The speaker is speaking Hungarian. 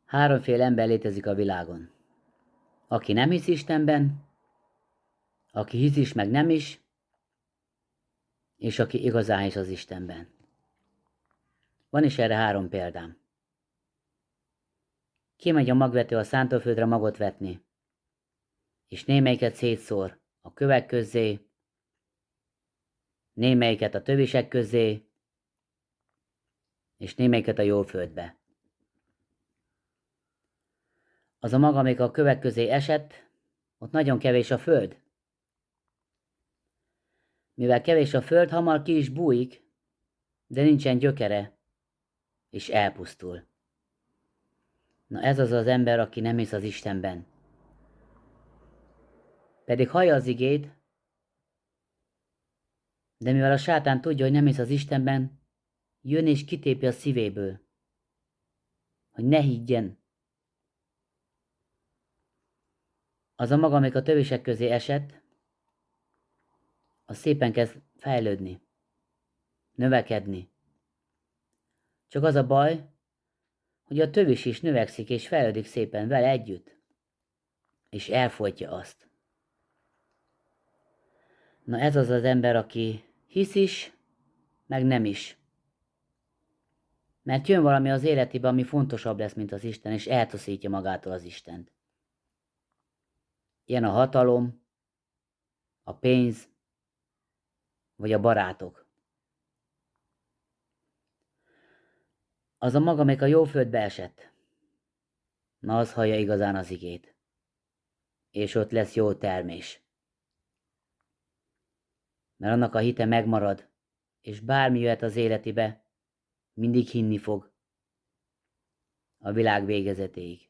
Háromféle ember létezik a világon. Aki nem hisz Istenben, aki hisz is, meg nem is, és aki igazán hisz az Istenben. Van is erre 3 példám. Kimegy a magvető a szántóföldre magot vetni, és némelyiket szétszór a kövek közé, némelyiket a tövisek közé, és némelyiket a jó földbe. Az a mag, amelyik a kövek közé esett, ott nagyon kevés a föld. Mivel kevés a föld, hamar ki is bújik, de nincsen gyökere, és elpusztul. Na ez az az ember, aki nem hisz az Istenben. Pedig hallja az igét, de mivel a sátán tudja, hogy nem hisz az Istenben, jön és kitépi a szívéből, hogy ne higgyen. Az a maga, amelyik a tövisek közé esett, az szépen kezd fejlődni, növekedni. Csak az a baj, hogy a tövis is növekszik és fejlődik szépen vele együtt, és elfolytja azt. Na ez az az ember, aki hisz is, meg nem is. Mert jön valami az életében, ami fontosabb lesz, mint az Isten, és eltaszítja magától az Istent. Ilyen a hatalom, a pénz, vagy a barátok. Az a maga, amelyik a jó földbe esett. Na az hallja igazán az igét. És ott lesz jó termés. Mert annak a hite megmarad, és bármi jöhet az életébe, mindig hinni fog a világ végezetéig.